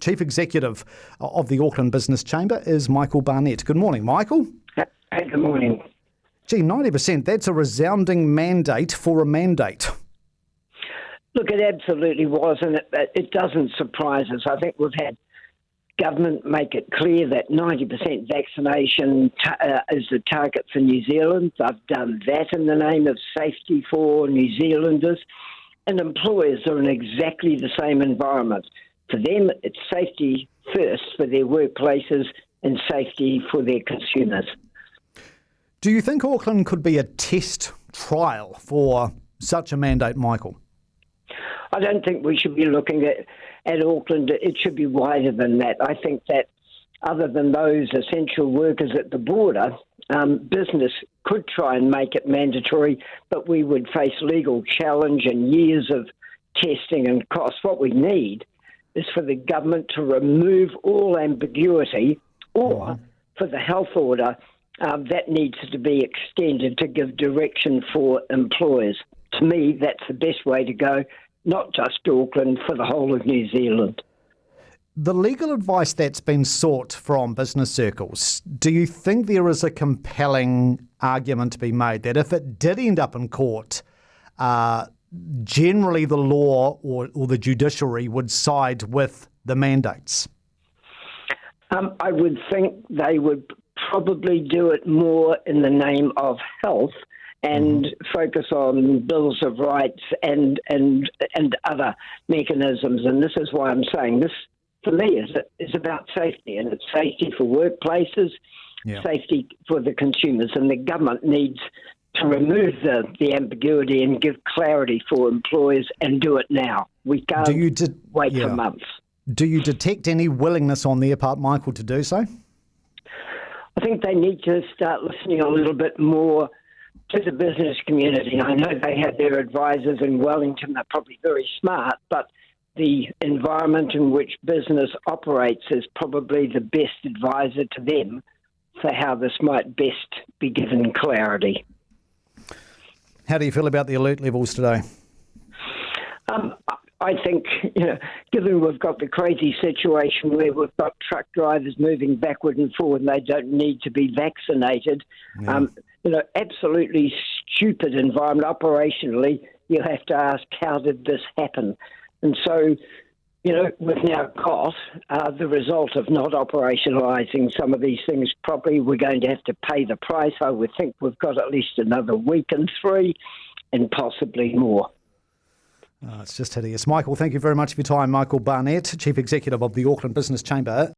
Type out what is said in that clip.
Chief Executive of the Auckland Business Chamber is Michael Barnett. Good morning, Michael. Hey, good morning. Gee, 90%, that's a resounding mandate for a mandate. Look, it absolutely was, and it doesn't surprise us. I think we've had government make it clear that 90% vaccination is the target for New Zealand. They've done that in the name of safety for New Zealanders, and employers are in exactly the same environment. For them, it's safety first for their workplaces and safety for their consumers. Do you think Auckland could be a test trial for such a mandate, Michael? I don't think we should be looking at Auckland. It should be wider than that. I think that other than those essential workers at the border, business could try and make it mandatory, but we would face legal challenge and years of testing and costs. What we need is for the government to remove all ambiguity, or for the health order that needs to be extended to give direction for employers. To me, that's the best way to go. Not just Auckland, for the whole of New Zealand. The legal advice that's been sought from business circles, do you think there is a compelling argument to be made that if it did end up in court, generally the law or the judiciary would side with the mandates? I would think they would probably do it more in the name of health and focus on bills of rights and other mechanisms. And this is why I'm saying this, for me, is about safety, and it's safety for workplaces, safety for the consumers, and the government needs to remove the ambiguity and give clarity for employers and do it now. We can't wait for months. Do you detect any willingness on their part, Michael, to do so? I think they need to start listening a little bit more to the business community. I know they have their advisors in Wellington. They're probably very smart, but the environment in which business operates is probably the best advisor to them for how this might best be given clarity. How do you feel about the alert levels today? I think, given we've got the crazy situation where we've got truck drivers moving backward and forward and they don't need to be vaccinated, absolutely stupid environment. Operationally, you have to ask, how did this happen? And so, we've now got the result of not operationalising some of these things properly. We're going to have to pay the price. I would think we've got at least another week and 3 and possibly more. It's just hideous. Michael, thank you very much for your time. Michael Barnett, Chief Executive of the Auckland Business Chamber.